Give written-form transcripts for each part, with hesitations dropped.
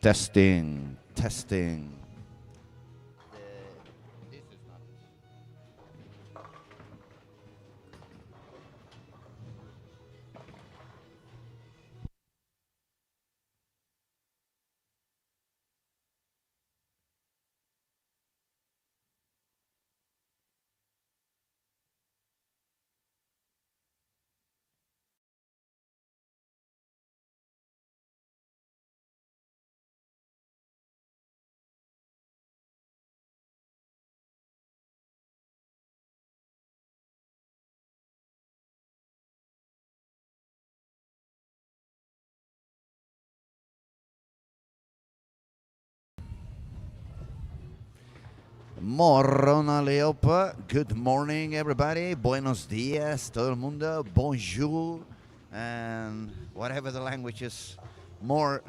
Testing, testing. This is not. Morgon allihopa. Good morning everybody. Buenos dias todo el mundo. Bonjour. And whatever the languages more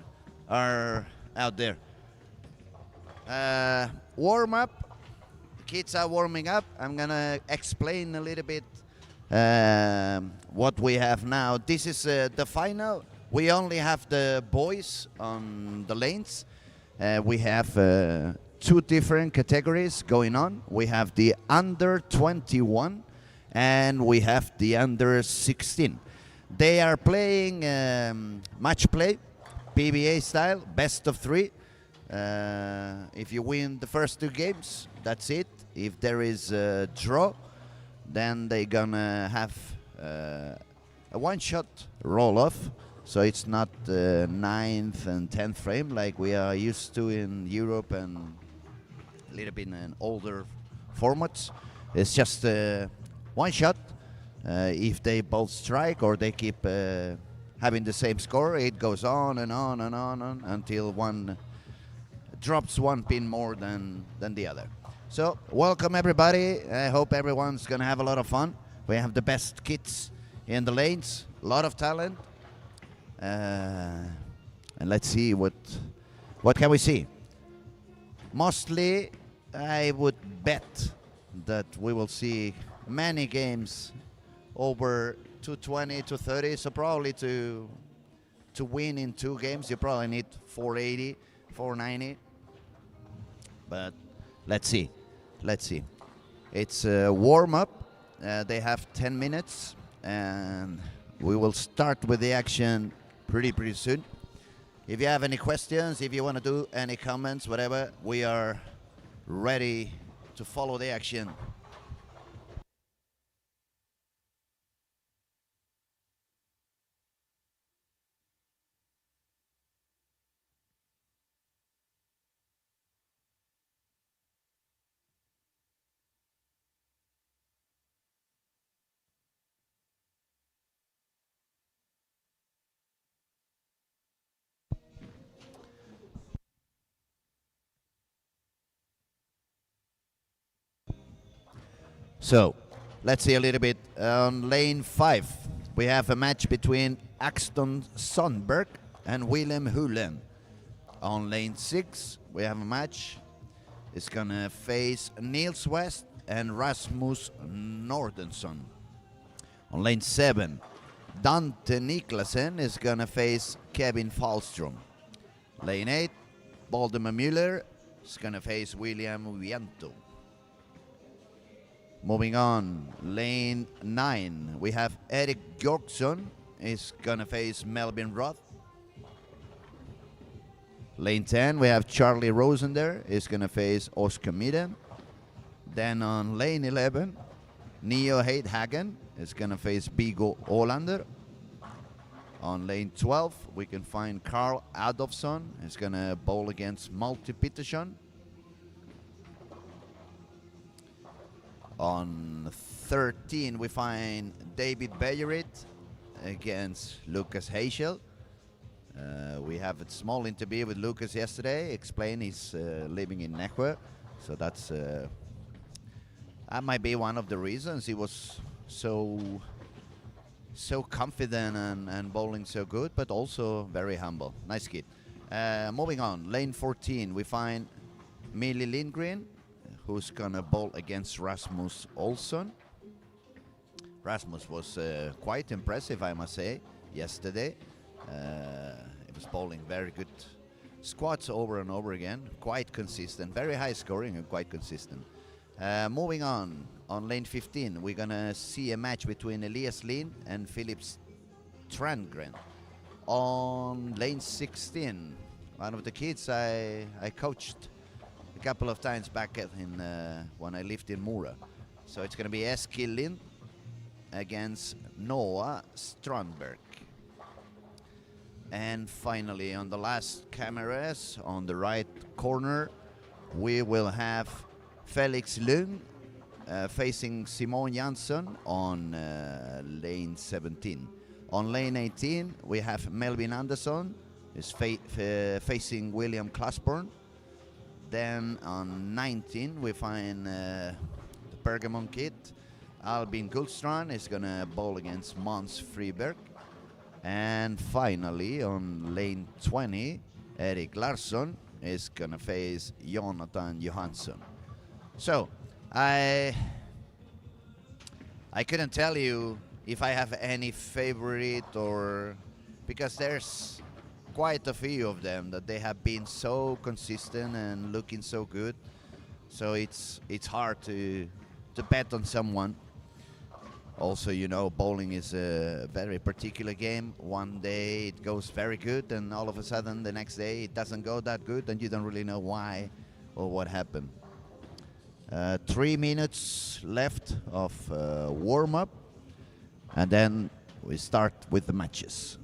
are out there. Warm up. Kids are warming up. I'm gonna explain a little bit what we have now. This is the final. We only have the boys on the lanes. We have two different categories going on. We have the under 21 and we have the under 16. They are playing match play, PBA style, best of three. If you win the first two games, that's it. If there is a draw, then they're gonna have a one-shot roll-off. So it's not the 9th and 10th frame like we are used to in Europe and a little bit in older formats. It's just one shot. If they both strike or they keep having the same score, it goes on and on and on until one drops one pin more than the other. So welcome everybody. I hope everyone's gonna have a lot of fun. We have the best kids in the lanes, a lot of talent. And let's see what can we see. Mostly, I would bet that we will see many games over 220, 230. So probably to win in two games, you probably need 480, 490. But let's see. It's a warm up. They have 10 minutes, and we will start with the action pretty soon. If you have any questions, if you want to do any comments, whatever, we are ready to follow the action. So, let's see a little bit. On lane 5, we have a match between Axton Sundberg and Willem Hulen. On lane 6, we have a match. It's gonna face Niels West and Rasmus Nordenson. On lane 7, Dante Niklasen is gonna face Kevin Falstrom. Lane 8, Valdemar Müller is gonna face William Viento. Moving on, lane 9, we have Eric Bjorksson is gonna face Melvin Roth. Lane 10, we have Charlie Rosender is gonna face Oscar Midden. Then on lane 11, Neo Heidhagen is gonna face Bigo Olander. On lane 12, we can find Carl Adolfsson is gonna bowl against Malte Peterson. On 13, we find David Bejerit against Lucas Heischel. We have a small interview with Lucas yesterday. Explain he's living in Nässjö, so that might be one of the reasons he was so confident and bowling so good, but also very humble. Nice kid. Moving on, lane 14, we find Millie Lindgren, who's gonna bowl against Rasmus Olsson. Rasmus was quite impressive, I must say, yesterday. He was bowling very good squats over and over again, quite consistent, very high scoring and quite consistent. Moving on lane 15, we're gonna see a match between Elias Lin and Philip Strandgren. On lane 16, one of the kids I coached a couple of times back when I lived in Mora. So it's gonna be Eskil Lind against Noah Strandberg. And finally, on the last cameras, on the right corner, we will have Felix Lung facing Simon Jansson on lane 17. On lane 18, we have Melvin Andersson is facing William Klasborn. Then on 19, we find the Pergamon kid. Albin Gullstrand is going to bowl against Mons Friberg. And finally, on lane 20, Erik Larsson is going to face Jonathan Johansson. So, I couldn't tell you if I have any favorite, or because there's quite a few of them that they have been so consistent and looking so good. So it's hard to bet on someone. Also, bowling is a very particular game. One day it goes very good, and all of a sudden the next day it doesn't go that good, and you don't really know why or what happened. 3 minutes left of warm-up, and then we start with the matches.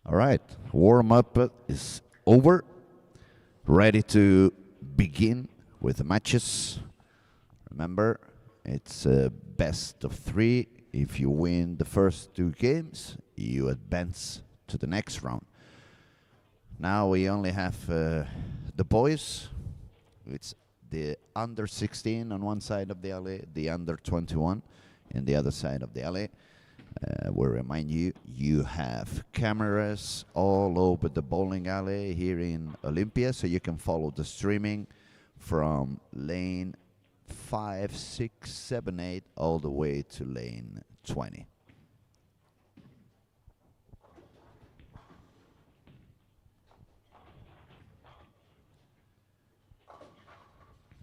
All right, warm-up is over. Ready to begin with the matches. Remember, it's a best of 3. If you win the first 2 games, you advance to the next round. Now we only have the boys. It's the under 16 on one side of the alley, the under 21 in the other side of the alley. We remind you, you have cameras all over the bowling alley here in Olympia, so you can follow the streaming from lane 5, 6, 7, 8 all the way to lane 20.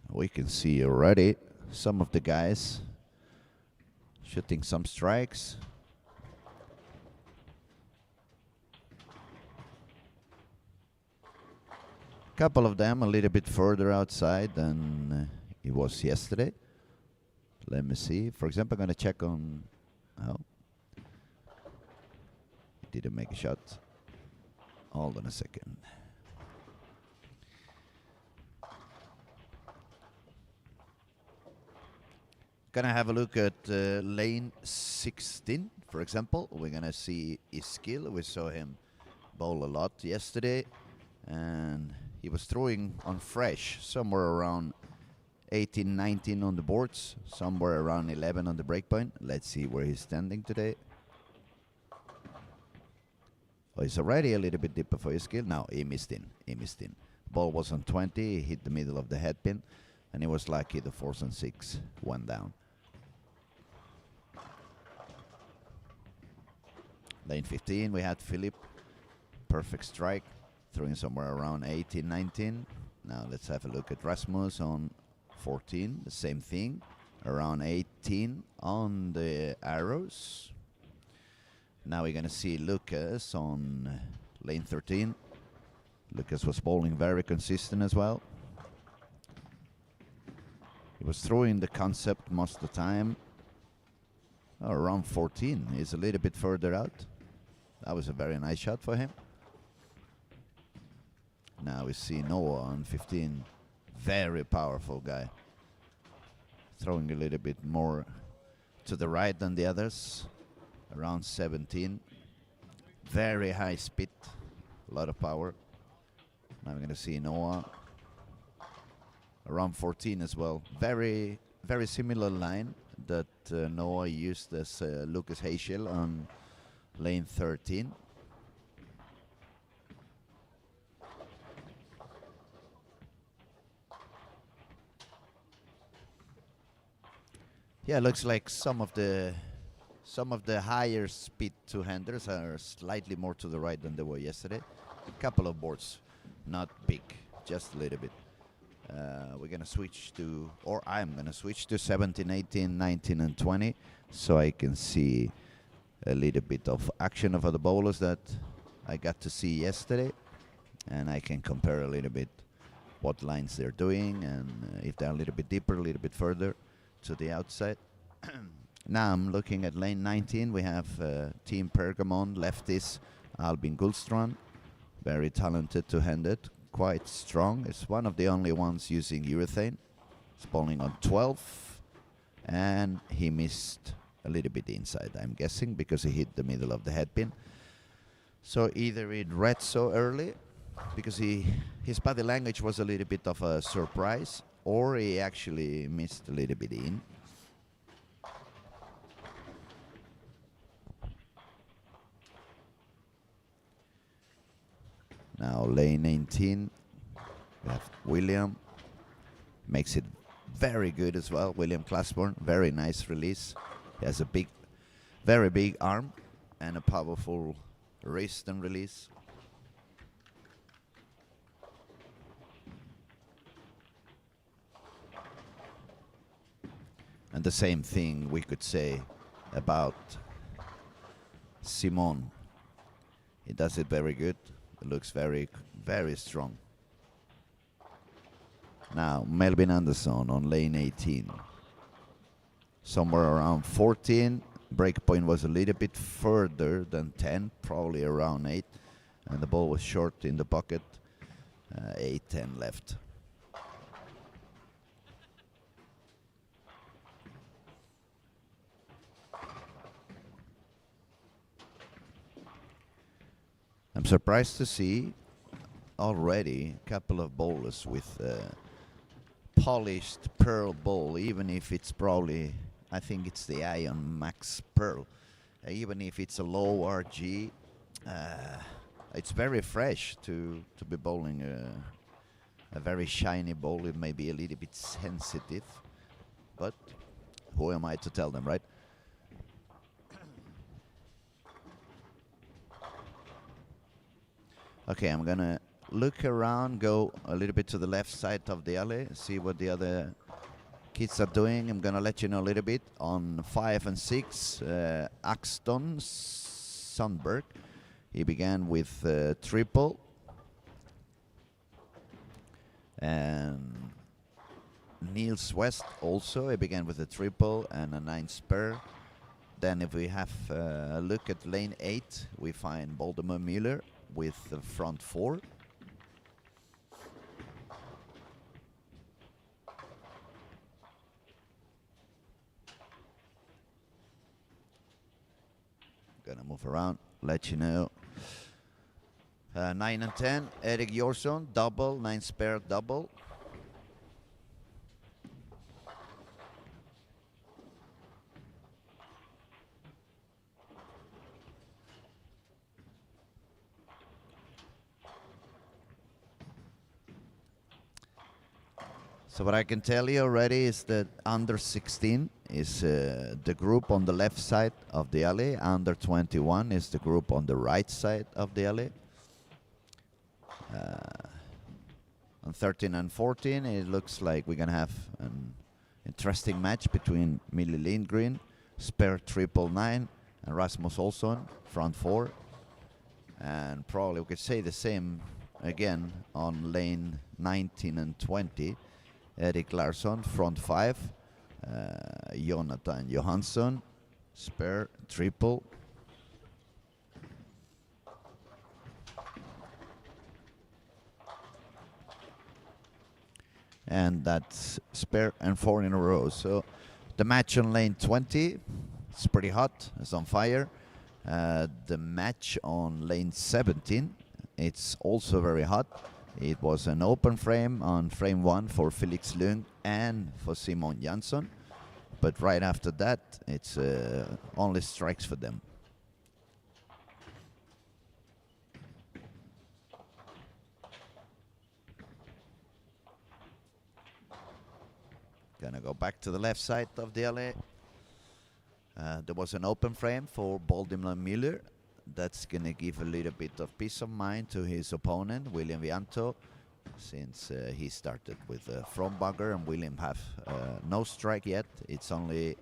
We can see already some of the guys shooting some strikes. Couple of them a little bit further outside than it was yesterday. Let me see. For example, I'm going to check on... Oh. He didn't make a shot. Hold on a second. Gonna have a look at lane 16, for example. We're gonna see his skill. We saw him bowl a lot yesterday, and he was throwing on fresh, somewhere around 18, 19 on the boards, somewhere around 11 on the breakpoint. Let's see where he's standing today. Oh, he's already a little bit deeper for his skill. No, he missed in. He missed in. Ball was on 20. He hit the middle of the head pin, and he was lucky the 4s and 6 went down. Lane 15, we had Philip. Perfect strike, throwing somewhere around 18, 19. Now let's have a look at Rasmus on 14. The same thing, around 18 on the arrows. Now we're going to see Lucas on lane 13. Lucas was bowling very consistent as well. He was throwing the concept most of the time. Oh, around 14. He's a little bit further out. That was a very nice shot for him. Now we see Noah on 15. Very powerful guy. Throwing a little bit more to the right than the others. Around 17. Very high speed. A lot of power. Now we're going to see Noah. Around 14 as well. Very, very similar line that Noah used as Lucas Heischel on lane 13. Yeah, looks like some of the higher speed two-handers are slightly more to the right than they were yesterday. A couple of boards, not big, just a little bit. We're going to switch to, or I'm going to switch to 17, 18, 19, and 20, so I can see a little bit of action of the bowlers that I got to see yesterday, and I can compare a little bit what lines they're doing, and if they're a little bit deeper, a little bit further to the outside. Now I'm looking at lane 19. We have Team Pergamon, lefties, Albin Gullstrand, very talented two-handed, quite strong. It's one of the only ones using urethane. He's bowling on 12, and he missed a little bit inside, I'm guessing, because he hit the middle of the head pin. So either it read so early, because his body language was a little bit of a surprise, or he actually missed a little bit in. Now lane 19, we have William. Makes it very good as well. William Classborn, very nice release. He has a big, very big arm and a powerful wrist and release. And the same thing we could say about Simon. He does it very good. It looks very, very strong. Now, Melvin Anderson on lane 18. Somewhere around 14. Breakpoint was a little bit further than 10, probably around 8. and the ball was short in the pocket. 8-10 left. I'm surprised to see already a couple of bowlers with polished pearl ball, even if it's probably, I think it's the Ion Max Pearl. Even if it's a low RG, it's very fresh to be bowling a very shiny ball. It may be a little bit sensitive, but who am I to tell them, right? Okay, I'm gonna look around, go a little bit to the left side of the alley, see what the other kids are doing. I'm gonna let you know a little bit on 5 and 6. Axton Sundberg, he began with triple, and Niels West also, he began with a triple and a 9 spare. Then if we have a look at lane 8, we find Voldemar Müller with the front 4. Gonna move around, let you know. 9 and 10, Erik Jorsson, double, 9 spare, double. So what I can tell you already is that under 16 is the group on the left side of the alley. Under 21 is the group on the right side of the alley. On 13 and 14, it looks like we're gonna have an interesting match between Millie Lindgren, spare triple 9, and Rasmus Olsson, front 4. And probably we could say the same again on lane 19 and 20. Erik Larsson, front 5. Jonathan Johansson, spare, triple. And that's spare and 4 in a row. So the match on lane 20, it's pretty hot, it's on fire. The match on lane 17, it's also very hot. It was an open frame on frame 1 for Felix Lung and for Simon Jansson. But right after that, it's only strikes for them. Gonna go back to the left side of the alley. There was an open frame for Voldemar Müller. That's going to give a little bit of peace of mind to his opponent, William Vianto, since he started with a front bugger and William have no strike yet. It's only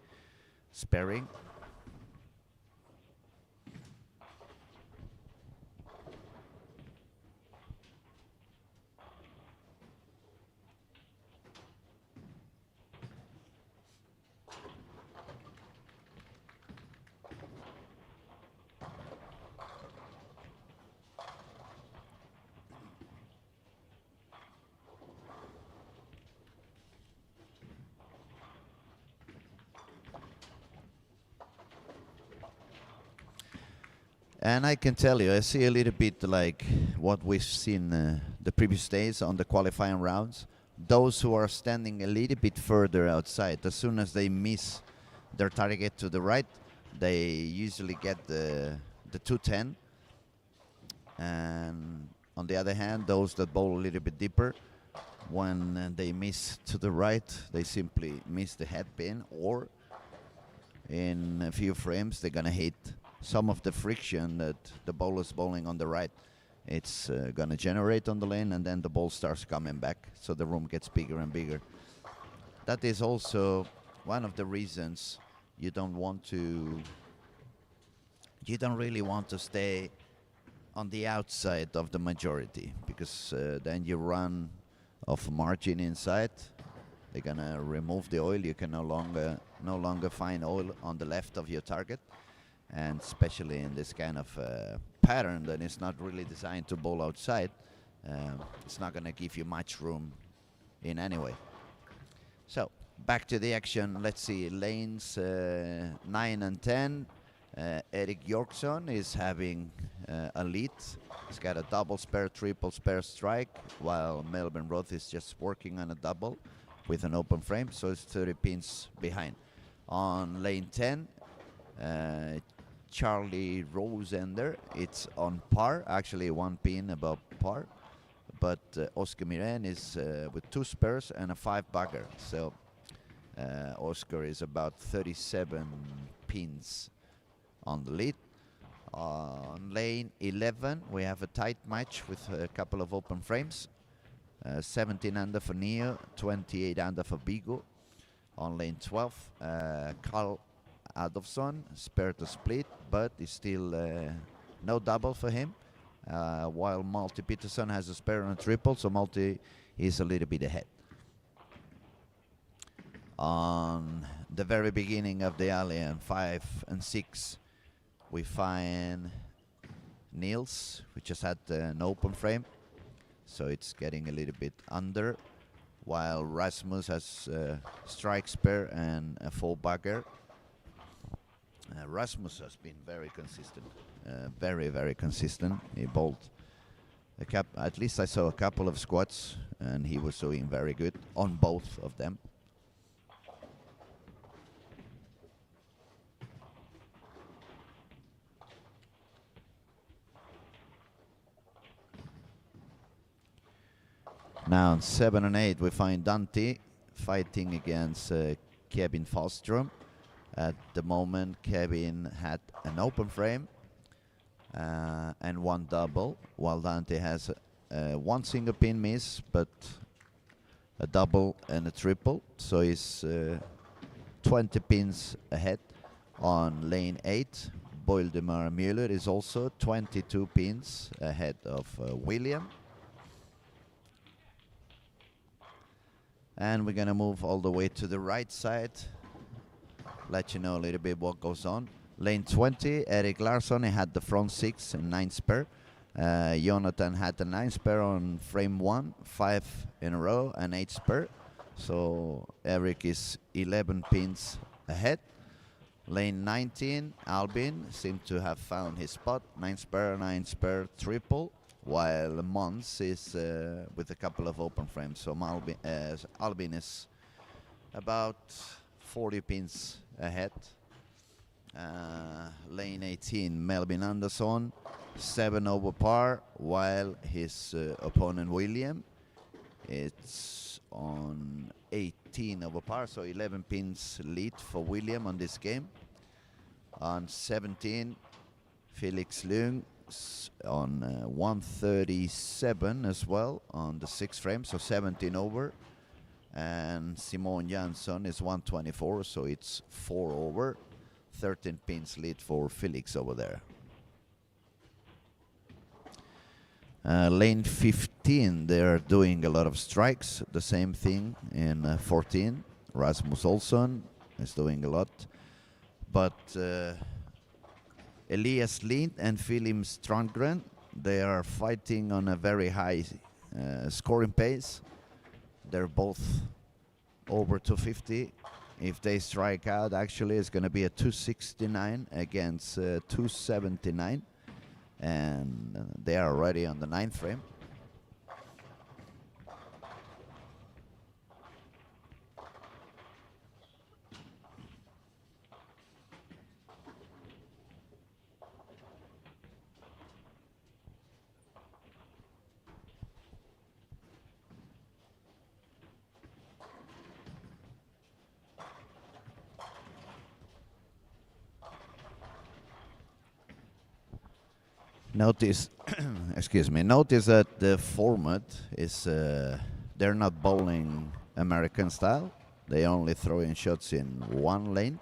sparing. And I can tell you, I see a little bit like what we've seen the previous days on the qualifying rounds. Those who are standing a little bit further outside, as soon as they miss their target to the right, they usually get the 210. And on the other hand, those that bowl a little bit deeper, when they miss to the right, they simply miss the head pin, or in a few frames, they're gonna hit some of the friction that the bowler's bowling on the right. It's gonna generate on the lane, and then the ball starts coming back, so the room gets bigger and bigger. That is also one of the reasons you don't really want to stay on the outside of the majority, because then you run off margin inside. They're gonna remove the oil. You can no longer find oil on the left of your target. and especially in this kind of pattern that is not really designed to bowl outside, it's not going to give you much room in any way. So back to the action. Let's see, lanes 9 and 10. Eric Yorkson is having a lead. He's got a double spare, triple spare strike, while Melbourne Roth is just working on a double with an open frame, so it's 30 pins behind. On lane 10, Charlie Rosender, it's on par, actually 1 pin above par, but Oscar Miren is with 2 spares and a 5 bagger, so Oscar is about 37 pins on the lead. On lane 11, we have a tight match with a couple of open frames. 17 under for Neo, 28 under for Bigo. On lane 12, Carl Adolfsson, spare to split, but it's still no double for him. While Malte Peterson has a spare and a triple, so Malte is a little bit ahead. On the very beginning of the alley, on 5 and 6, we find Niels, we just had an open frame, so it's getting a little bit under, while Rasmus has a strike spare and a 4 bagger. Rasmus has been very consistent, very consistent. He bowled at least I saw a couple of squats, and he was doing very good on both of them. Now on 7 and 8, we find Dante fighting against Kevin Falstrom. At the moment, Kevin had an open frame and 1 double, while Dante has 1 single pin miss, but a double and a triple. So he's 20 pins ahead. On lane 8, Boildemar Müller is also 22 pins ahead of William. And we're gonna move all the way to the right side, let you know a little bit what goes on. Lane 20, Eric Larsson, he had the front 6 and 9 spare. Jonathan had the 9 spare on frame 1, 5 in a row and 8 spare. So Eric is 11 pins ahead. Lane 19, Albin seemed to have found his spot, 9 spare, triple. While Mons is with a couple of open frames, so Albin is about 40 pins ahead. Lane 18, Melvin Andersson, 7 over par, while his opponent William, it's on 18 over par, so 11 pins lead for William on this game. On 17, Felix Lung on 137 as well on the 6th frame, so 17 over, and Simon Jansson is 124, so it's 4 over, 13 pins lead for Felix over there. Lane 15, they're doing a lot of strikes, the same thing in 14. Rasmus Olsson is doing a lot, but Elias Lind and Philip Strandgren, they are fighting on a very high scoring pace. They're both over 250. If they strike out, actually, it's going to be a 269 against 279. And they are already on the 9th frame. Notice, excuse me, notice that the format is, they're not bowling American style. They only throw in shots in 1 lane,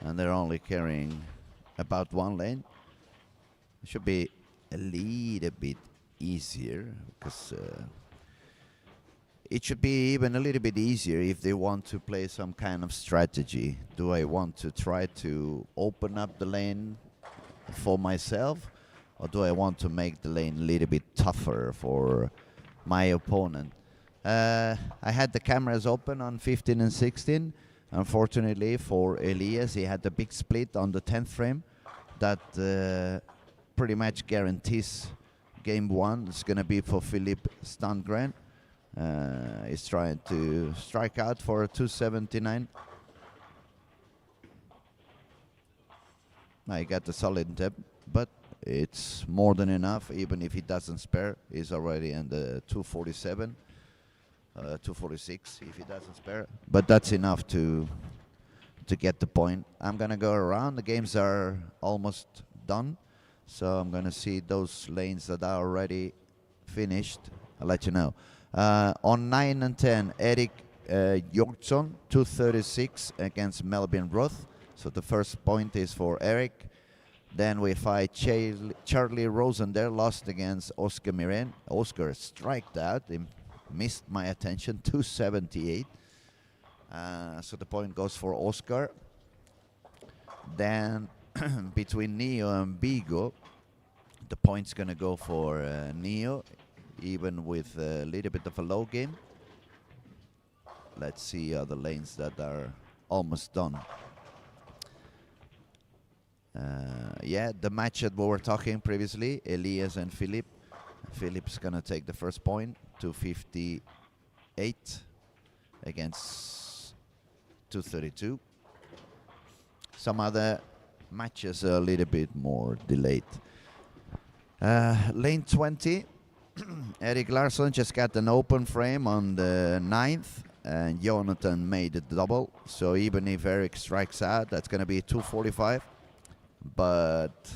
and they're only carrying about 1 lane. It should be a little bit easier, because it should be even a little bit easier if they want to play some kind of strategy. Do I want to try to open up the lane for myself, or do I want to make the lane a little bit tougher for my opponent? I had the cameras open on 15 and 16. Unfortunately for Elias, he had a big split on the 10th frame that pretty much guarantees game 1. It's going to be for Philip Standgren. He's trying to strike out for a 279. I got a solid tip, but it's more than enough. Even if he doesn't spare, he's already in the 247, 246 if he doesn't spare. But that's enough to get the point. I'm gonna go around. The games are almost done, so I'm gonna see those lanes that are already finished. I'll let you know. On 9 and 10, Erik Hjortsson, 236 against Melvin Roth. So the first point is for Erik. Then we fight Charlie Rosender, lost against Oscar Miren. Oscar striked out, he missed my attention, 278. So the point goes for Oscar. Then between Neo and Bigo, the point's gonna go for Neo, even with a little bit of a low game. Let's see other lanes that are almost done. Yeah, the match that we were talking previously, Elias and Philip. Philip's gonna take the first point, 258 against 232. Some other matches are a little bit more delayed. Lane 20, Erik Larsson just got an open frame on the 9th, and Jonathan made a double. So even if Erik strikes out, that's gonna be 245. But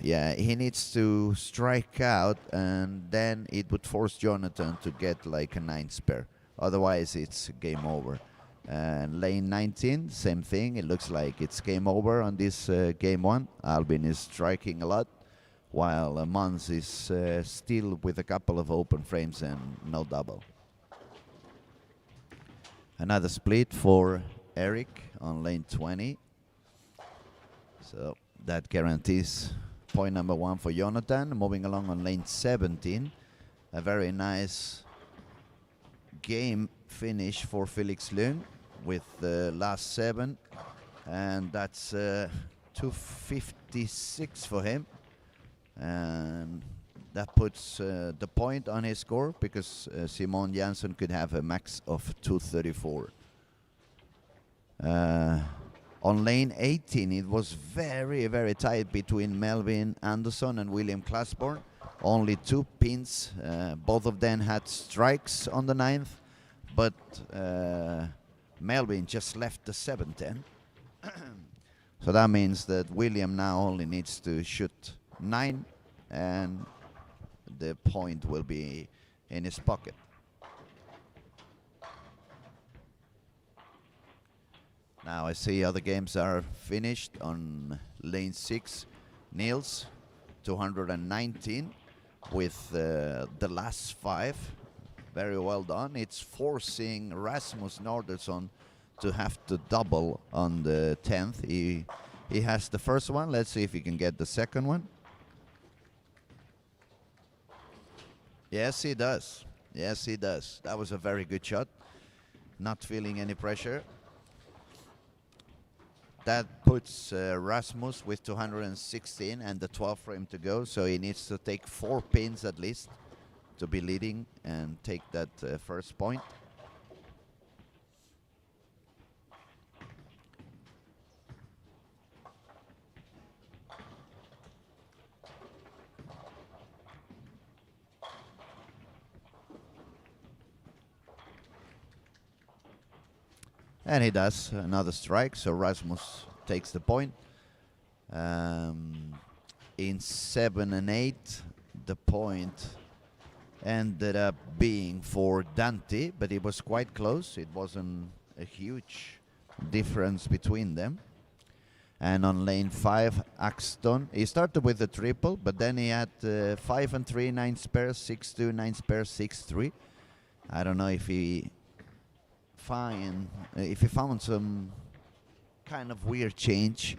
yeah, he needs to strike out, and then it would force Jonathan to get like a 9 spare. Otherwise, it's game over. And lane 19, same thing. It looks like it's game over on this game 1. Albin is striking a lot, while Mons is still with a couple of open frames and no double. Another split for Erik on lane 20. So that guarantees point number 1 for Jonathan. Moving along on lane 17. A very nice game finish for Felix Lund with the last 7. And that's 256 for him. And that puts the point on his score, because Simon Jansson could have a max of 234. On lane 18, it was very, very tight between Melvin Andersson and William Klasborn. Only 2 pins. Both of them had strikes on the 9th, but Melvin just left the 7-10. So that means that William now only needs to shoot 9, and the point will be in his pocket. Now I see other games are finished. On lane 6, Niels, 219 with the last 5. Very well done. It's forcing Rasmus Norderson to have to double on the 10th. He has the first one. Let's see if he can get the second one. Yes, he does. Yes, he does. That was a very good shot. Not feeling any pressure. That puts Rasmus with 216 and the 12th frame to go, so he needs to take 4 pins at least to be leading and take that first point. And he does another strike, so Rasmus takes the point. In 7 and 8, the point ended up being for Dante, but it was quite close. It wasn't a huge difference between them. And on lane 5, Axton, he started with a triple, but then he had 5 and 3, 9 spares, 6-2, 9 spares, 6-3. I don't know if he found some kind of weird change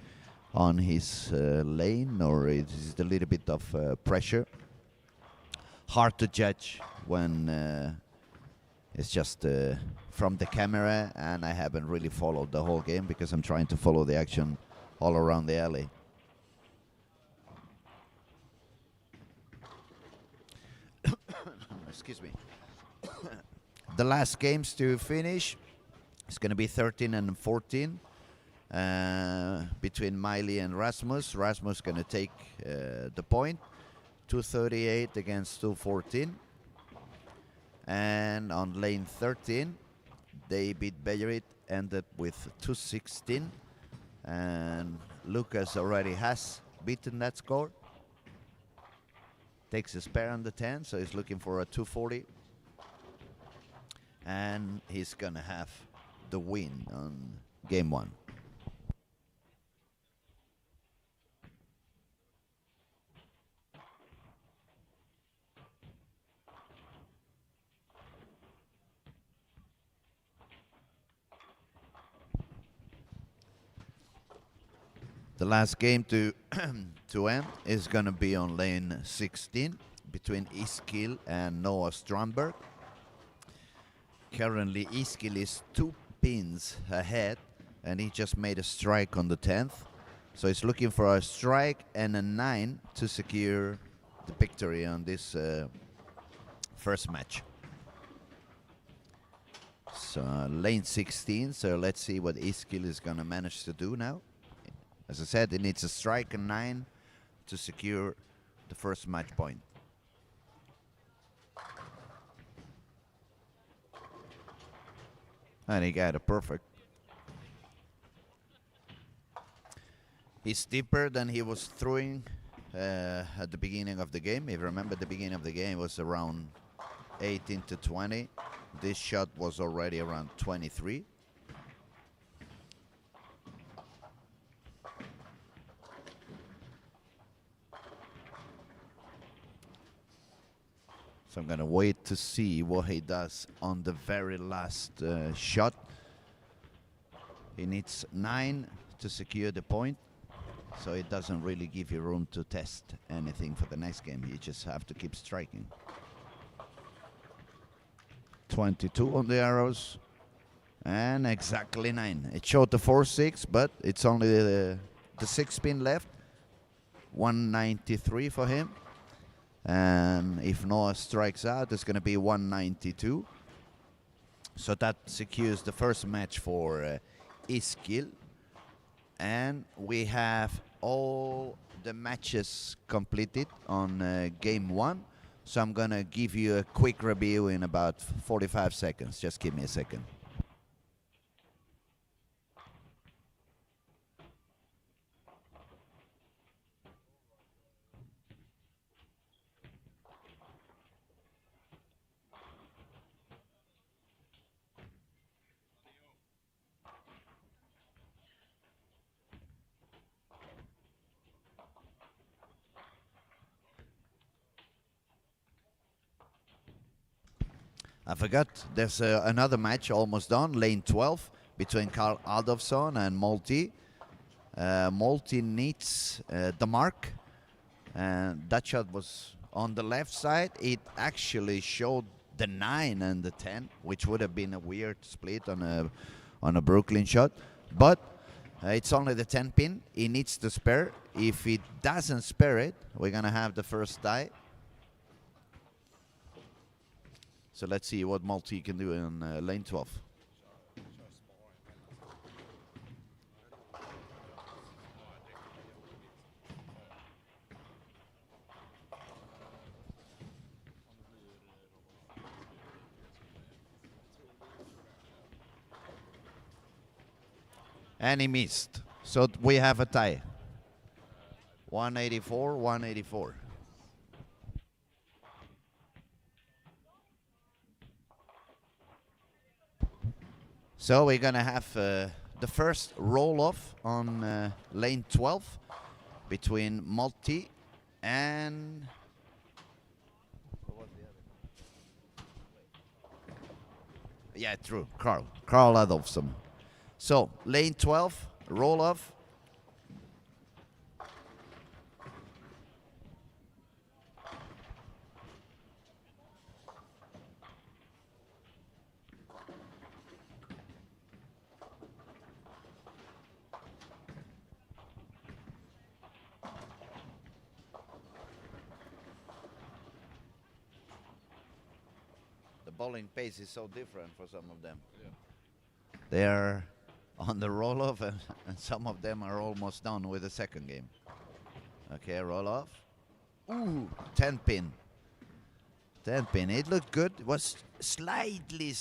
on his lane, or is it a little bit of pressure? Hard to judge when it's just from the camera, and I haven't really followed the whole game because I'm trying to follow the action all around the alley. Excuse me. The last games to finish is going to be 13 and 14 between Miley and Rasmus. Rasmus going to take the point, 238 against 214. And on lane 13, they beat Bejerit, ended with 216. And Lucas already has beaten that score. Takes a spare on the 10, so he's looking for a 240. And he's going to have the win on game 1. The last game to to end is going to be on lane 16 between Iskil and Noah Strandberg. Currently, Iskil is 2 pins ahead, and he just made a strike on the 10th. So he's looking for a strike and a 9 to secure the victory on this first match. So lane 16, so let's see what Iskil is going to manage to do now. As I said, he needs a strike and 9 to secure the first match point. And he got a perfect. He's deeper than he was throwing at the beginning of the game. If you remember, the beginning of the game was around 18 to 20. This shot was already around 23. So I'm going to wait to see what he does on the very last shot. He needs 9 to secure the point, so it doesn't really give you room to test anything for the next game. You just have to keep striking. 22 on the arrows, and exactly 9. It showed the 4-6, but it's only the 6 pin left. 193 for him. And if Noah strikes out, it's going to be 192. So that secures the first match for Iskil. And we have all the matches completed on game 1. So I'm going to give you a quick review in about 45 seconds. Just give me a second. I forgot, there's another match almost done, lane 12, between Carl Adolfsson and Multi. Multi needs the mark, and that shot was on the left side. It actually showed the 9 and the 10, which would have been a weird split on a Brooklyn shot. But it's only the 10 pin. He needs to spare. If he doesn't spare it, we're going to have the first tie. So let's see what Multi can do in lane 12. And he missed. So we have a tie. 184, 184. So we're going to have the first roll-off on lane 12 between Multi and... Yeah, true, Carl Adolfsson. So lane 12, roll-off. bowling pace is so different for some of them. Yeah. They are on the roll-off, and some of them are almost done with the second game. Okay, roll-off. Ooh, 10 pin. 10 pin. It looked good. It was slightly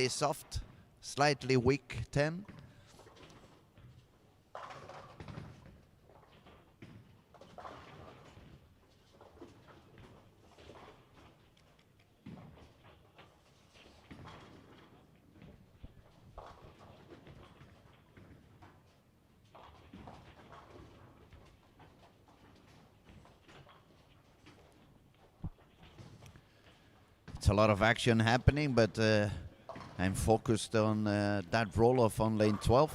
soft, slightly weak 10. It's a lot of action happening, but I'm focused on that roll-off on lane 12.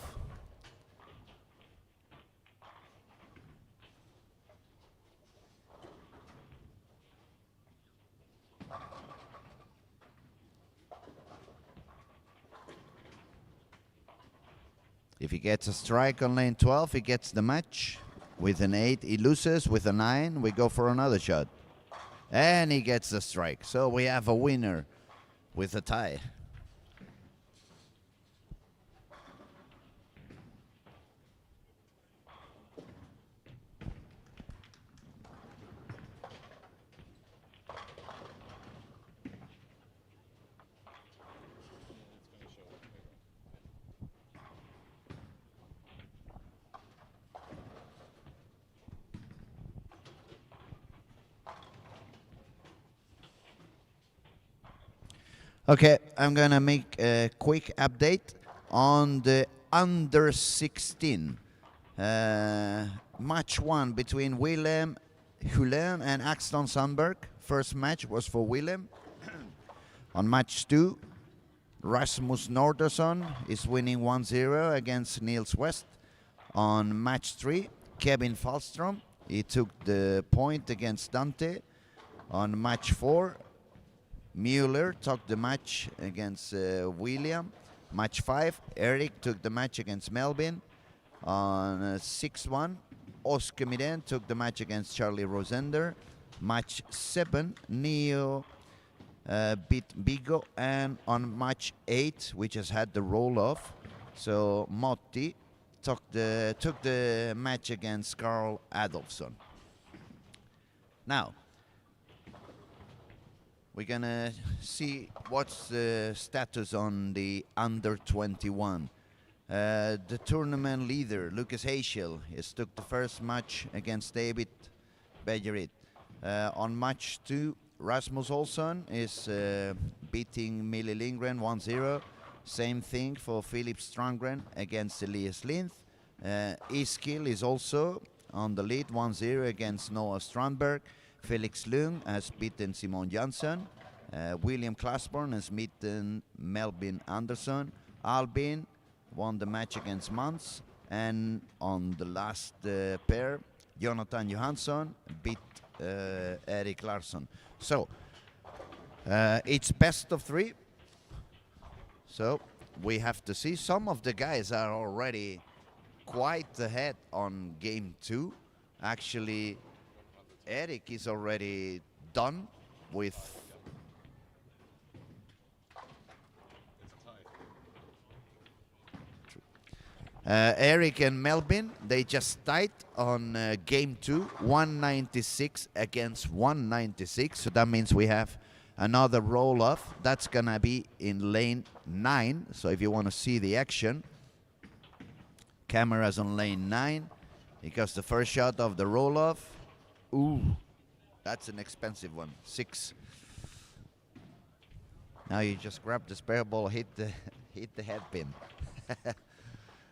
If he gets a strike on lane 12, he gets the match. With an 8, he loses. With a 9, we go for another shot. And he gets the strike. So we have a winner with a tie. Okay, I'm gonna make a quick update on the under 16 match 1 between Willem Hulen and Axton Sandberg. First match was for Willem. On match 2, Rasmus Norderson is winning 1-0 against Niels West. On match 3, Kevin Falstrom, he took the point against Dante. On match 4, Mueller took the match against William. Match 5, Eric took the match against Melvin. On 6-1, Oscar Miden took the match against Charlie Rosender. Match 7, Neo beat Bigo. And on match 8, which has had the roll-off, so Motti took the match against Carl Adolfsson. Now, we're gonna see what's the status on the under 21. The tournament leader, Lucas Heischel, has took the first match against David Bejerit. On match 2, Rasmus Olsson is beating Millie Lindgren 1-0. Same thing for Philip Strandgren against Elias Linth. Iskil is also on the lead 1-0 against Noah Strandberg. Felix Lung has beaten Simon Jansson. William Klasborn has beaten Melvin Andersson. Albin won the match against Mans. And on the last pair, Jonathan Johansson beat Erik Larsson. So, it's best of 3. So, we have to see. Some of the guys are already quite ahead on game 2. Actually, Eric is already done with. Eric and Melvin, they just tied on game 2, 196 against 196. So that means we have another roll-off. That's gonna be in lane 9. So if you want to see the action, cameras on lane 9. Because the first shot of the roll-off. Ooh, that's an expensive one. 6. Now you just grab the spare ball, hit the head pin.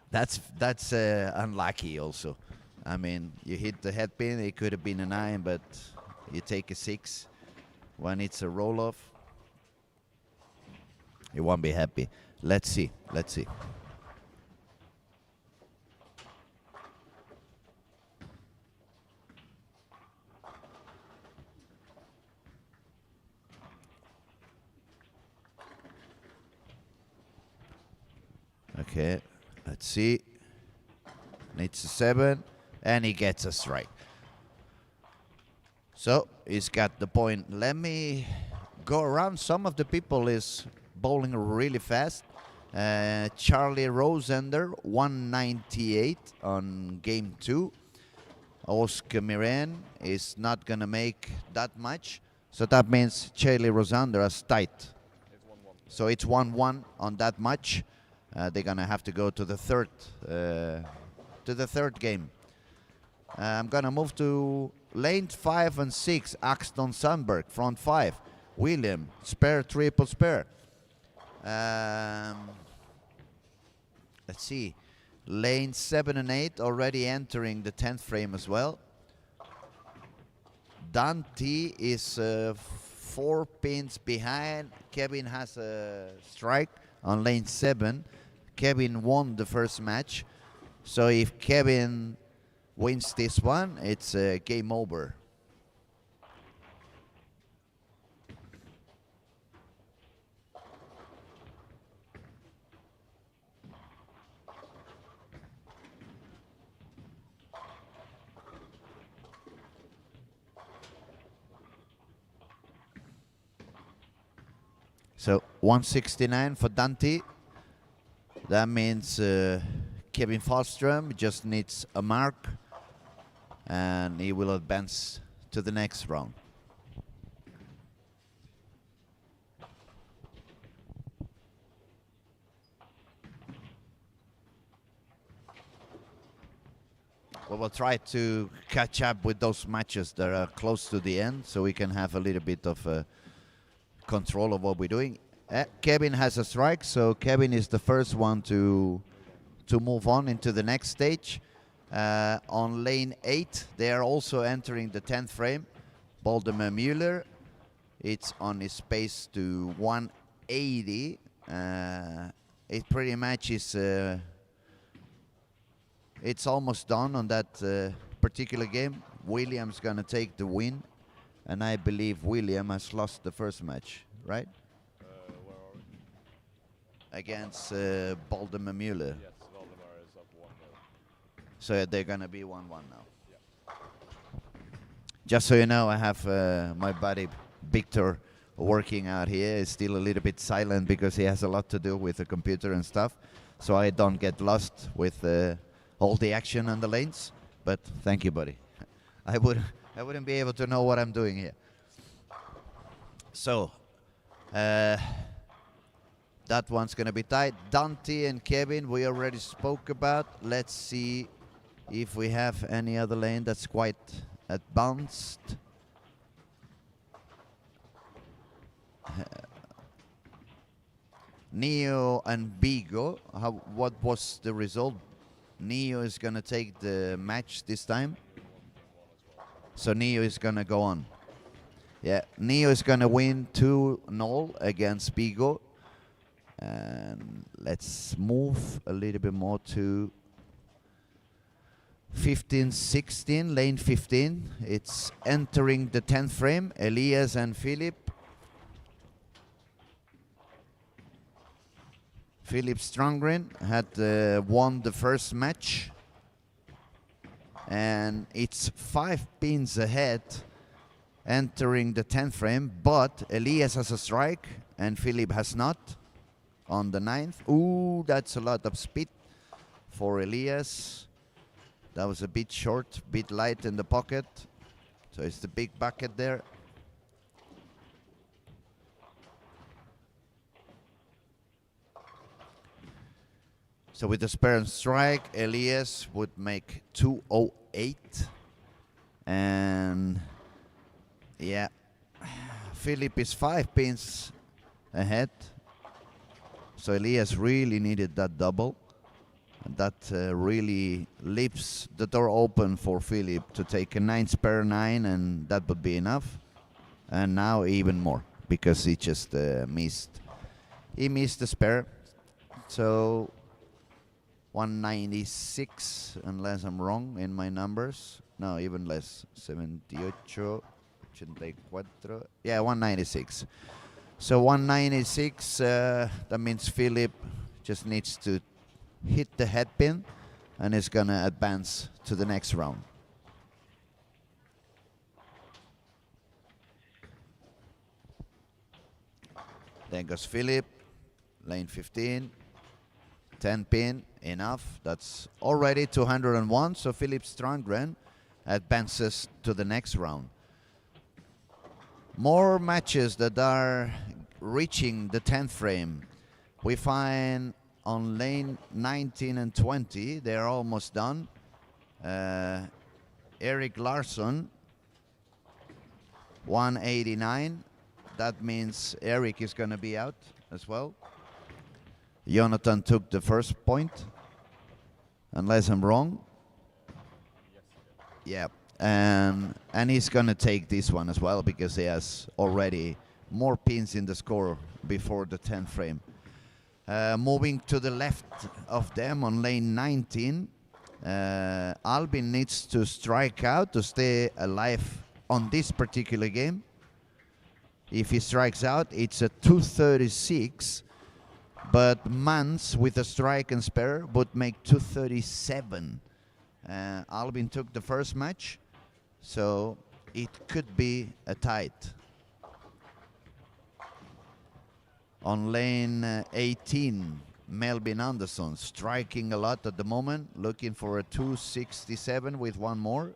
That's unlucky also. I mean, you hit the head pin. It could have been a 9, but you take a 6 when it's a roll off. You won't be happy. Let's see. Let's see. Okay, let's see. Needs a 7, and he gets a strike. So he's got the point. Let me go around. Some of the people is bowling really fast. Charlie Rosender, 198 on game 2. Oscar Miren is not going to make that much. So that means Charlie Rosender is tight. It's 1-1. So it's 1-1 on that match. They're going to have to go to the third game. I'm going to move to lane 5 and 6, Axton Sandberg, front 5. William, spare, triple spare. Let's see. Lane 7 and 8 already entering the 10th frame as well. Dante is 4 pins behind. Kevin has a strike on lane 7. Kevin won the first match. So if Kevin wins this one, it's game over. So 169 for Dante. That means Kevin Falström just needs a mark and he will advance to the next round. We will try to catch up with those matches that are close to the end so we can have a little bit of control of what we're doing. Kevin has a strike, so Kevin is the first one to move on into the next stage. On lane 8, they are also entering the 10th frame. Valdemar Müller, it's on his pace to 180. It pretty much is, it's almost done on that particular game. William's gonna take the win, and I believe William has lost the first match, right? Where are we? Against Valdemar Müller. Yes, Valdemar is up 1-0. So they're gonna be 1-1 now. Yeah. Just so you know, I have my buddy Victor working out here. He's still a little bit silent because he has a lot to do with the computer and stuff. So I don't get lost with all the action on the lanes. But thank you, buddy. I wouldn't be able to know what I'm doing here. So that one's gonna be tight. Dante and Kevin, we already spoke about. Let's see if we have any other lane that's quite advanced. Neo and Bigo, what was the result? Neo is gonna take the match this time. So Neo is gonna go on. Yeah, Neo is gonna win 2-0 against Bigo. And let's move a little bit more to 15-16, lane 15. It's entering the 10th frame, Elias and Philip. Philip Strongren had won the first match. And it's 5 pins ahead entering the 10th frame, but Elias has a strike and Philip has not on the 9th. Ooh, that's a lot of speed for Elias. That was a bit short, bit light in the pocket. So it's the big bucket there. So with the spare and strike, Elias would make 208. And yeah, Philip is 5 pins ahead. So Elias really needed that double. And that really leaves the door open for Philip to take a 9 spare 9, and that would be enough. And now even more, because he just missed. He missed the spare. So 196, unless I'm wrong in my numbers. No, even less. 78, 84. Yeah, 196. So 196, that means Philip just needs to hit the headpin and is going to advance to the next round. Then goes Philip, lane 15, 10 pin, enough. That's already 201, so Philip Strandgren advances to the next round. More matches that are reaching the 10th frame. We find on lane 19 and 20, they're almost done. Eric Larsson, 189. That means Eric is going to be out as well. Jonathan took the first point, unless I'm wrong. Yeah, and he's going to take this one as well because he has already more pins in the score before the 10th frame. Moving to the left of them on lane 19, Albin needs to strike out to stay alive on this particular game. If he strikes out, it's a 236, but Mans with a strike and spare would make 237. Albin took the first match, so it could be a tight. On lane 18, Melvin Andersson striking a lot at the moment, looking for a 267 with one more.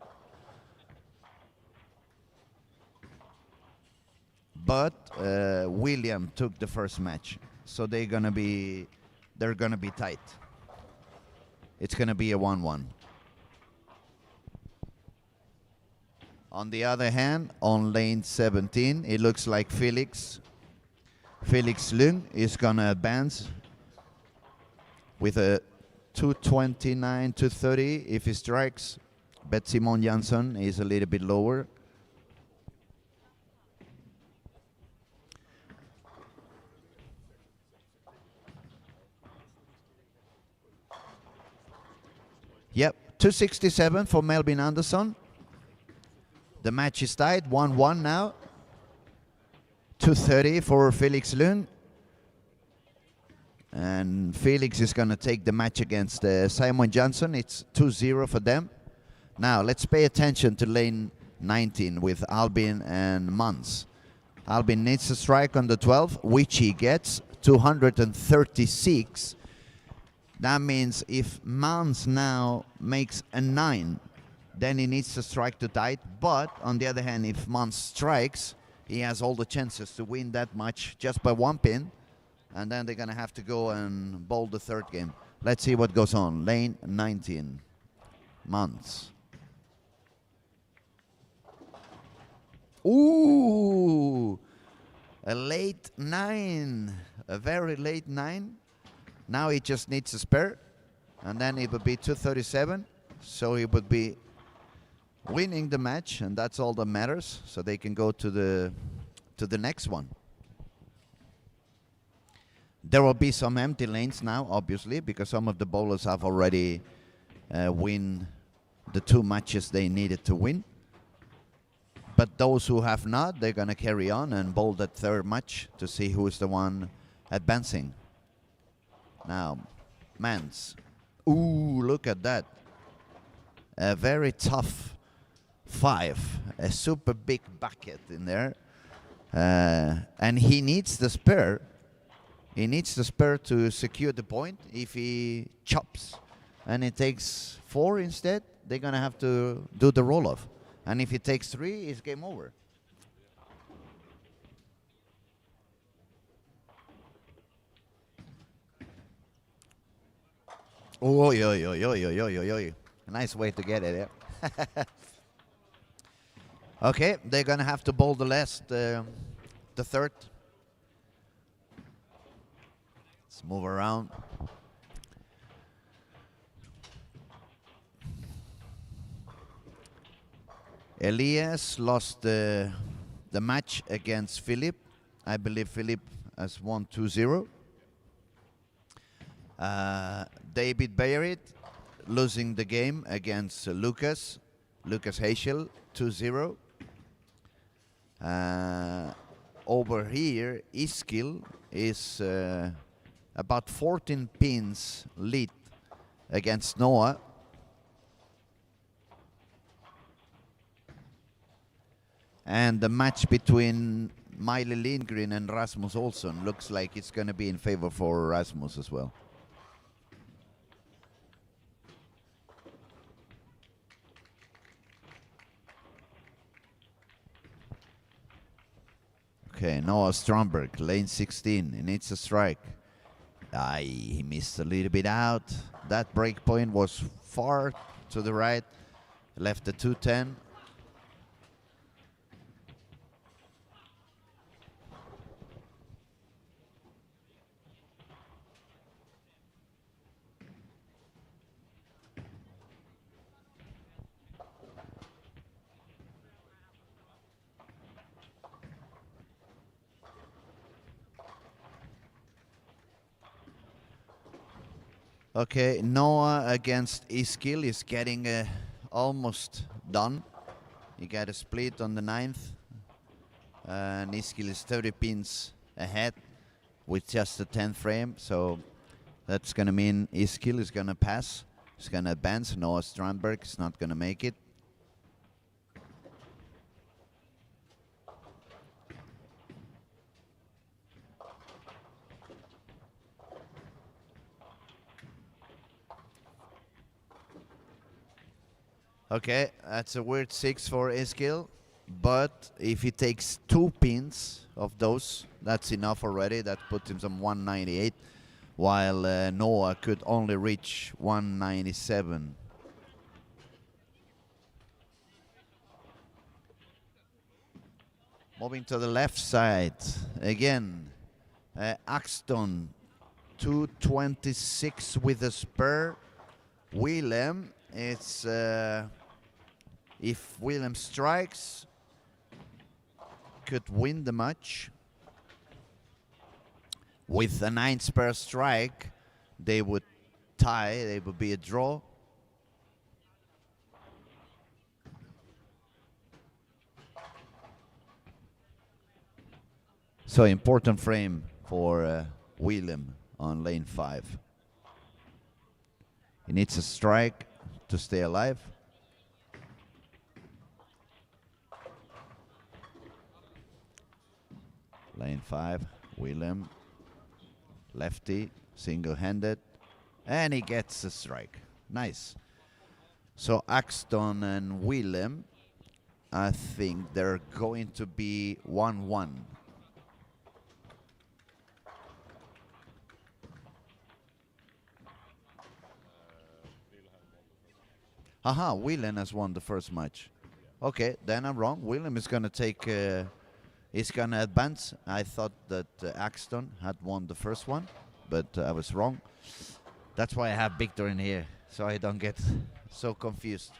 But William took the first match, so they're gonna be tight. It's gonna be a 1-1. On the other hand, on lane 17, it looks like Felix Lund is gonna advance with a 229, 230 if he strikes. But Simon Jansson is a little bit lower. Yep, 267 for Melvin Andersson. The match is tied, 1-1 now. 230 for Felix Lund. And Felix is going to take the match against Simon Jansson. It's 2-0 for them. Now, let's pay attention to lane 19 with Albin and Mans. Albin needs a strike on the 12, which he gets, 236. That means if Mans now makes a 9, then he needs to strike to tie it. But on the other hand, if Mans strikes, he has all the chances to win that match just by one pin. And then they're going to have to go and bowl the third game. Let's see what goes on. Lane 19, Mans. Ooh, a late 9, a very late 9. Now he just needs a spare, and then it would be 237. So he would be winning the match, and that's all that matters. So they can go to the next one. There will be some empty lanes now, obviously, because some of the bowlers have already win the 2 matches they needed to win. But those who have not, they're going to carry on and bowl that third match to see who is the one advancing. Now, Mans. Ooh, look at that. A very tough 5. A super big bucket in there. And he needs the spare. He needs the spare to secure the point. If he chops and it takes 4 instead, they're going to have to do the roll-off. And if he takes 3, it's game over. Oh, yo. Nice way to get it, yeah. Okay, they're going to have to bowl the last, the third. Let's move around. Elias lost the match against Philip. I believe Philip has won 2-0. David Bayrit losing the game against Lucas Heischel, 2-0. Over here, Iskil is about 14 pins lead against Noah. And the match between Miley Lindgren and Rasmus Olsson. Looks like it's going to be in favor for Rasmus as well. Okay, Noah Stromberg, lane 16. He needs a strike. He missed a little bit out. That break point was far to the right. Left the 210. Okay, Noah against Iskil is getting almost done. He got a split on the 9th. And Iskil is 30 pins ahead with just the 10th frame. So that's going to mean Iskil is going to pass. He's going to advance. Noah Strandberg is not going to make it. Okay, that's a weird 6 for Iskil. But if he takes 2 pins of those, that's enough already. That puts him on 198, while Noah could only reach 197. Moving to the left side, again, Axton, 226 with a spur. Willem, it's if Willem strikes, could win the match. With a 9 spur strike, they would tie, they would be a draw. So important frame for Willem on lane 5. He needs a strike to stay alive. Lane 5, Willem, lefty, single-handed, and he gets a strike. Nice. So Axton and Willem, I think they're going to be 1-1. Aha, Willem has won the first match. Okay, then I'm wrong. Willem is going to take... He's going to advance. I thought that Axton had won the first one, but I was wrong. That's why I have Victor in here, so I don't get so confused.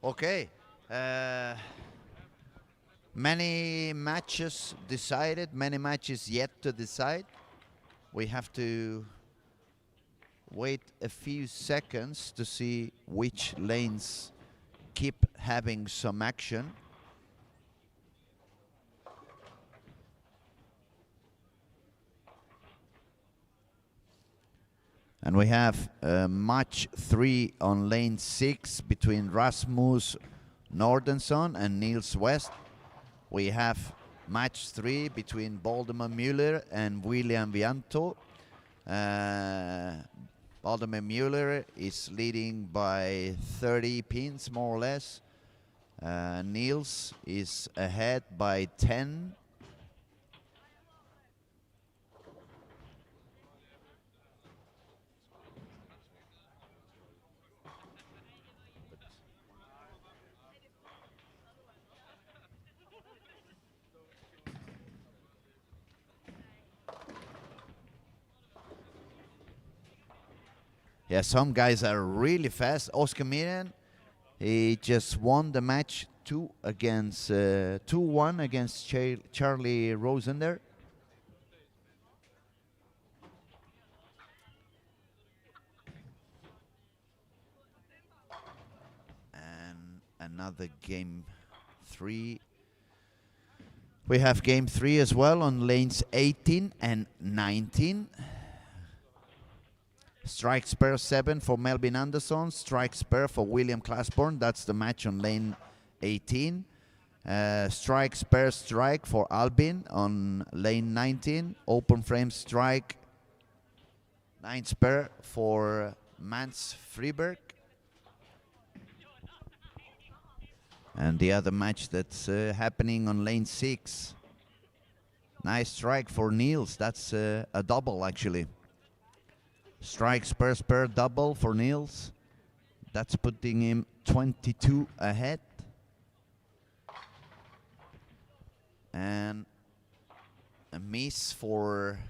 Okay. Many matches decided, many matches yet to decide. We have to wait a few seconds to see which lanes keep having some action. And we have match 3 on lane 6 between Rasmus Nordenson and Niels West. We have match 3 between Valdemar Müller and William Vianto. Valdemar Müller is leading by 30 pins, more or less. Niels is ahead by 10. Yeah, some guys are really fast. Oscar Miren, he just won the match 2-1 against Charlie Rosender. And another game 3. We have game 3 as well on lanes 18 and 19. Strike spur 7 for Melvin Anderson. Strike spur for William Classborn. That's the match on lane 18. Strike, spare strike for Albin on lane 19. Open frame strike, 9 spare for Mans Friberg. And the other match that's happening on lane 6. Nice strike for Niels. That's a double actually. Strike, spare, double for Niels. That's putting him 22 ahead. And a miss for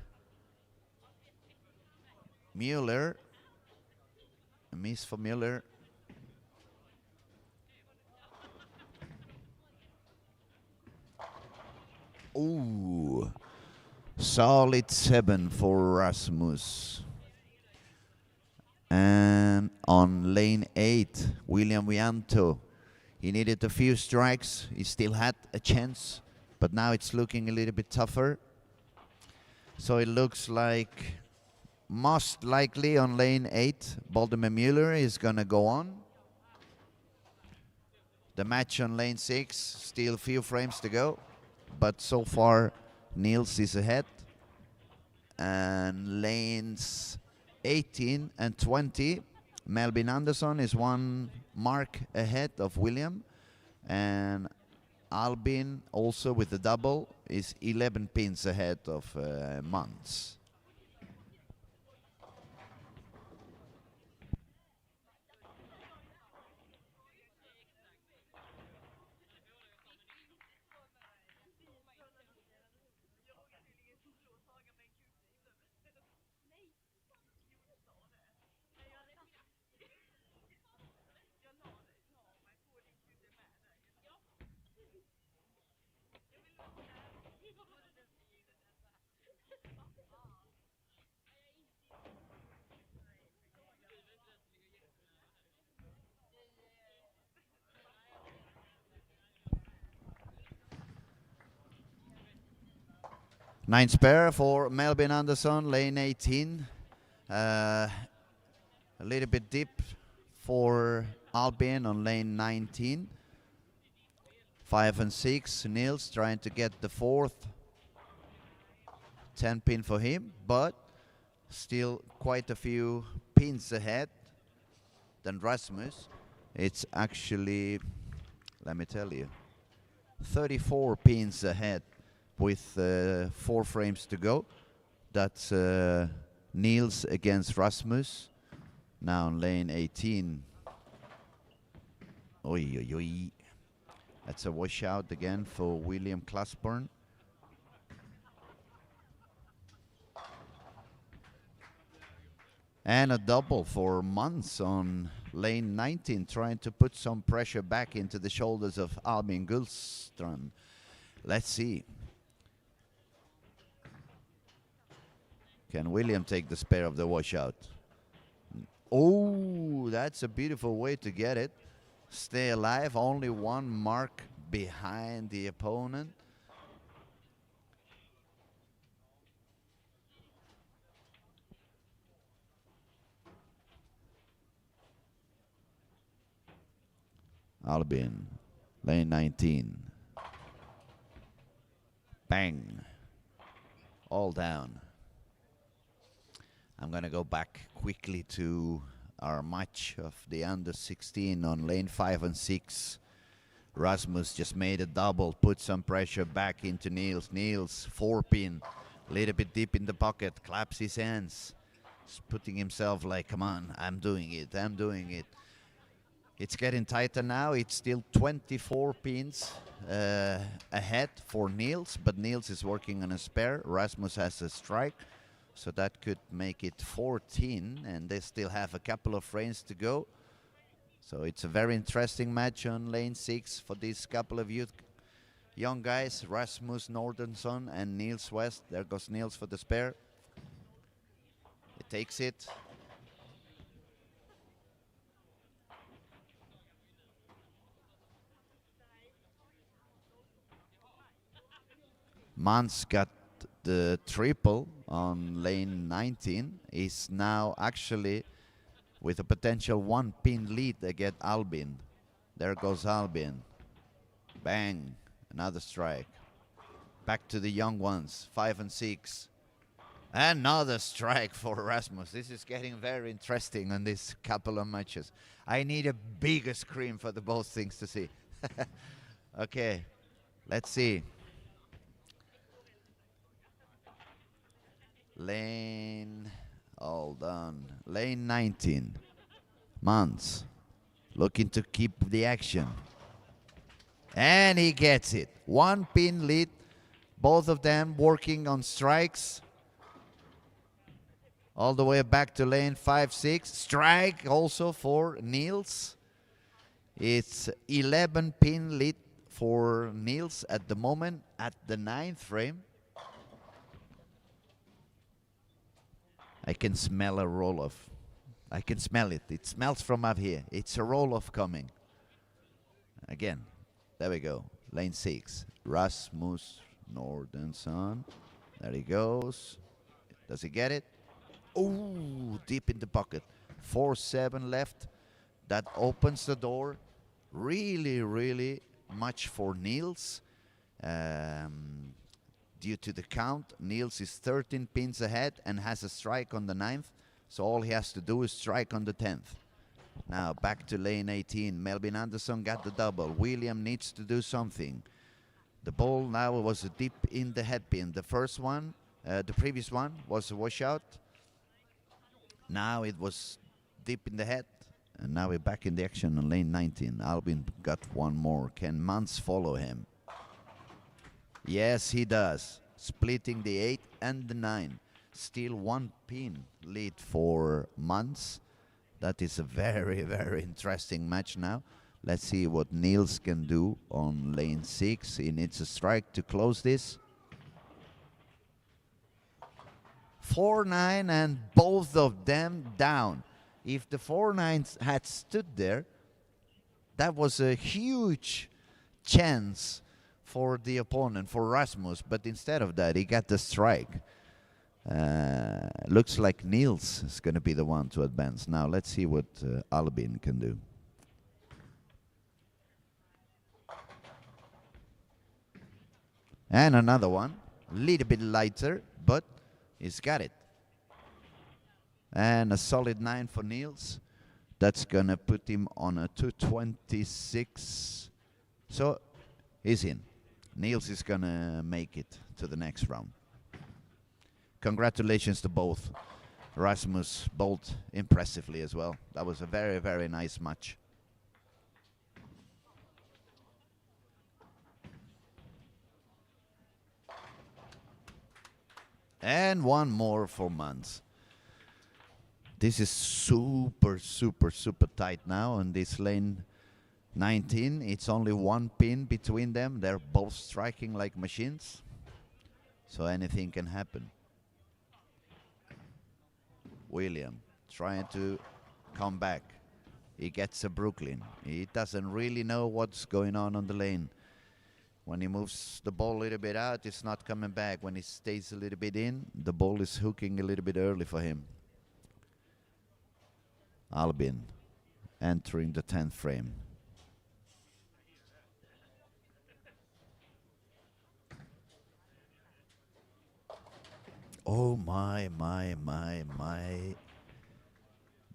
Müller. A miss for Müller. Ooh. Solid 7 for Rasmus. And on lane 8, William Vianto. He needed a few strikes. He still had a chance, but now it's looking a little bit tougher. So it looks like most likely on lane 8, Baltimore Müller is going to go on. The match on lane 6, still a few frames to go, but so far Niels is ahead. And lanes 18 and 20, Melvin Andersson is 1 mark ahead of William, and Albin also with the double is 11 pins ahead of Mans. Nine spare for Melvin Andersson, lane 18. A little bit deep for Albin on lane 19. 5 and 6, Niels trying to get the 4th. 10 pin for him, but still quite a few pins ahead than Rasmus. It's actually, let me tell you, 34 pins ahead with 4 frames to go. That's Niels against Rasmus. Now on lane 18. Oi, oi, oi. That's a washout again for William Klasburn. And a double for Mans on lane 19, trying to put some pressure back into the shoulders of Albin Gullström. Let's see. Can William take the spare of the washout? Oh, that's a beautiful way to get it. Stay alive, only 1 mark behind the opponent. Albin, lane 19. Bang. All down. I'm going to go back quickly to our match of the under 16 on lane 5 and 6. Rasmus just made a double, put some pressure back into Niels. Niels, 4 pin, a little bit deep in the pocket, claps his hands. He's putting himself like, come on, I'm doing it, I'm doing it. It's getting tighter now. It's still 24 pins ahead for Niels, but Niels is working on a spare. Rasmus has a strike, so that could make it 14, and they still have a couple of frames to go. So it's a very interesting match on lane 6 for these couple of young guys, Rasmus Nordenson and Niels West. There goes Niels for the spare. It takes it. Mans got the triple on lane 19. Is now actually with a potential 1 pin lead against Albin. There goes Albin. Bang. Another strike. Back to the young ones, 5 and 6. Another strike for Rasmus. This is getting very interesting on this couple of matches. I need a bigger screen for the both things to see. Okay, let's see. Lane, hold on. Lane 19. Mans looking to keep the action. And he gets it. 1 pin lead. Both of them working on strikes. All the way back to lane 5-6. Strike also for Niels. It's 11 pin lead for Niels at the moment at the 9th frame. I can smell a roll-off. I can smell it. It smells from up here. It's a roll-off coming. Again, there we go. Lane 6. Rasmus Nordenson. There he goes. Does he get it? Oh, deep in the pocket. 4-7 left. That opens the door. Really, really much for Niels. Due to the count, Niels is 13 pins ahead and has a strike on the 9th. So all he has to do is strike on the 10th. Now back to lane 18. Melvin Anderson got the double. William needs to do something. The ball now was deep in the headpin. The first one, the previous one was a washout. Now it was deep in the head. And now we're back in the action on lane 19. Albin got one more. Can Mans follow him? Yes, he does. Splitting the 8 and the 9. Still 1 pin lead for Mans. That is a very, very interesting match now. Let's see what Niels can do on lane 6. He needs a strike to close this. 4-9 and both of them down. If the 4-9s had stood there, that was a huge chance for the opponent, for Rasmus. But instead of that, he got the strike. Looks like Niels is going to be the one to advance. Now let's see what Albin can do. And another one, a little bit lighter, but he's got it. And a solid 9 for Niels. That's going to put him on a 226. So he's in. Niels is going to make it to the next round. Congratulations to both. Rasmus bowled impressively as well. That was a very, very nice match. And one more for Mans. This is super, super, super tight now on this lane 19. It's only 1 pin between them. They're both striking like machines. So anything can happen. William trying to come back. He gets a Brooklyn. He doesn't really know what's going on the lane. When he moves the ball a little bit out, it's not coming back. When he stays a little bit in, the ball is hooking a little bit early for him. Albin entering the 10th frame. Oh my.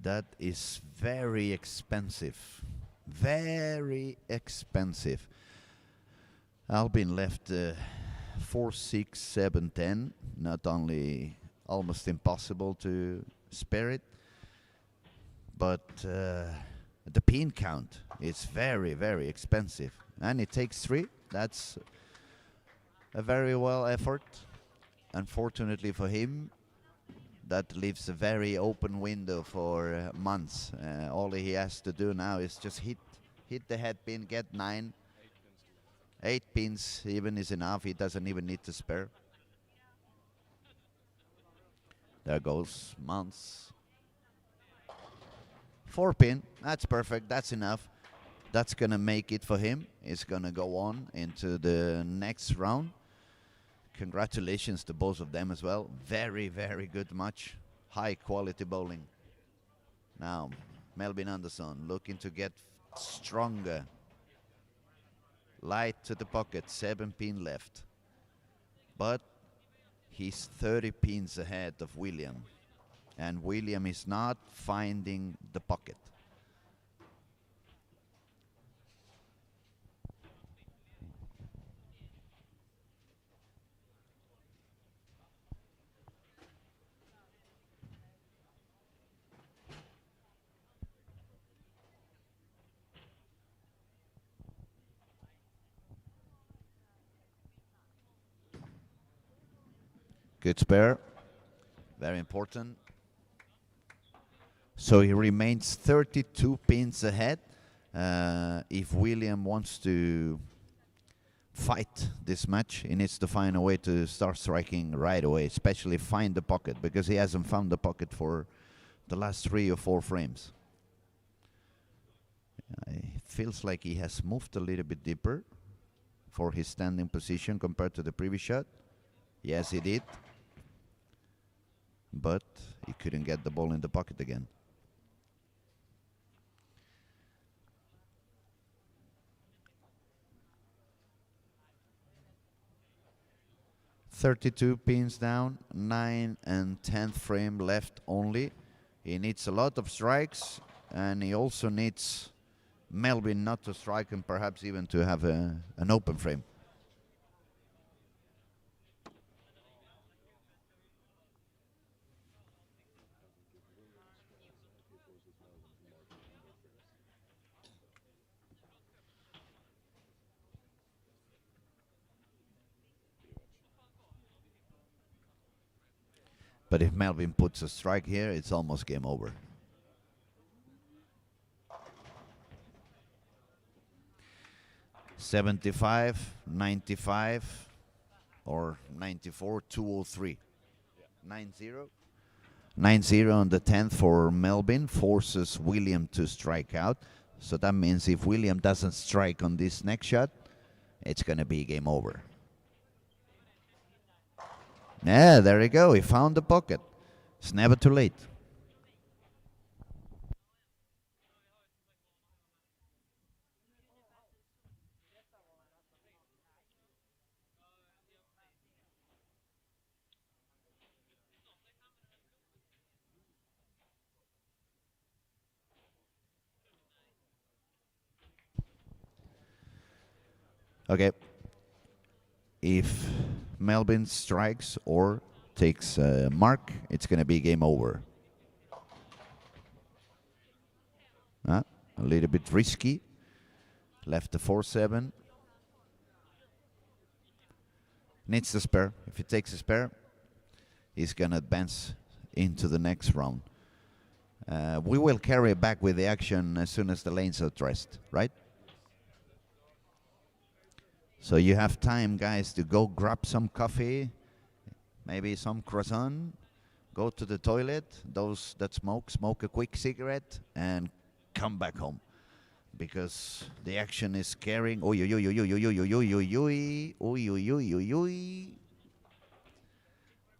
That is very expensive. Very expensive. Albin left 4, 6, 7, 10. Not only almost impossible to spare it, but the pin count is very, very expensive. And it takes 3. That's a very well effort. Unfortunately for him, that leaves a very open window for Mans. All he has to do now is just hit the head pin, get 9. 8 pins even is enough. He doesn't even need to spare. There goes Mans. 4 pin. That's perfect. That's enough. That's going to make it for him. He's going to go on into the next round. Congratulations to both of them as well. Very, very good match. High quality bowling. Now, Melvin Anderson looking to get stronger. light to the pocket, 7 pin left. But he's 30 pins ahead of William. And William is not finding the pocket. Good spare. Very important. So he remains 32 pins ahead. If William wants to fight this match, he needs to find a way to start striking right away, especially find the pocket, because he hasn't found the pocket for the last 3 or 4 frames. It feels like he has moved a little bit deeper for his standing position compared to the previous shot. Yes, he did. But he couldn't get the ball in the pocket again. "32 pins down, 9 and 10th frame left only. He needs a lot of strikes, and he also needs Melvin not to strike and perhaps even to have an open frame. But if Melvin puts a strike here, it's almost game over. "75, 95, or 94, 203. 9-0. 9-0 on the 10th for Melvin forces William to strike out. So that means if William doesn't strike on this next shot, it's going to be game over. Yeah, there you go. He found the pocket. It's never too late. Okay. If Melvin strikes or takes a mark, it's going to be game over. A little bit risky. Left the 4-7. Needs the spare. If he takes a spare, he's going to advance into the next round. We will carry back with the action as soon as the lanes are dressed, right? So you have time, guys, to go grab some coffee, maybe some croissant, go to the toilet. Those that smoke a quick cigarette, and come back home. Because the action is carrying. Oi, oi, oi, oi, oi, oi, oi, oi, oi, oi, oi, oi, oi, oi, oi.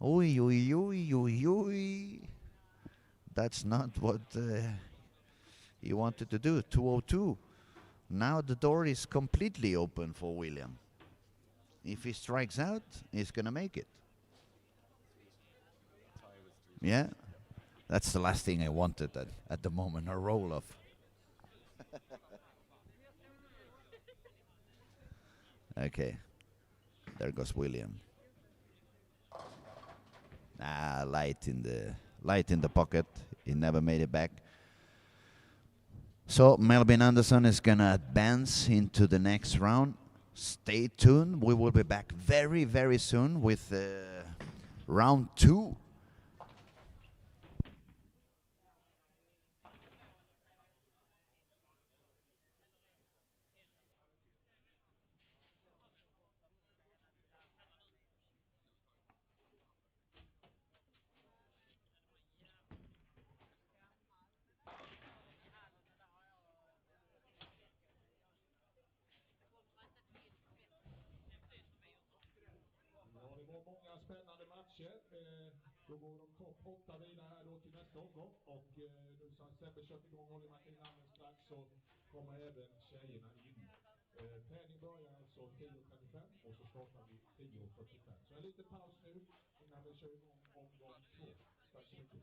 Oi, oi, oi, oi, oi. That's not what he wanted to do. 202. Now the door is completely open for William. If he strikes out, he's going to make it. Yeah, that's the last thing I wanted at the moment, a roll-off. Okay, there goes William. Light in the pocket. He never made it back. So Melvin Anderson is gonna advance into the next round. Stay tuned. We will be back very, very soon with round 2. Ja, det var många spännande matcher. Då går de topp 8 vidare här då till nästa omgång. Och nu så har Sebbe kört igång Olli Martin alldeles strax så kommer även tjejerna in. Träning börjar alltså 10.35 och så startar vi 10.45. Så en liten paus nu innan vi kör igång omgång 2. Tack så mycket.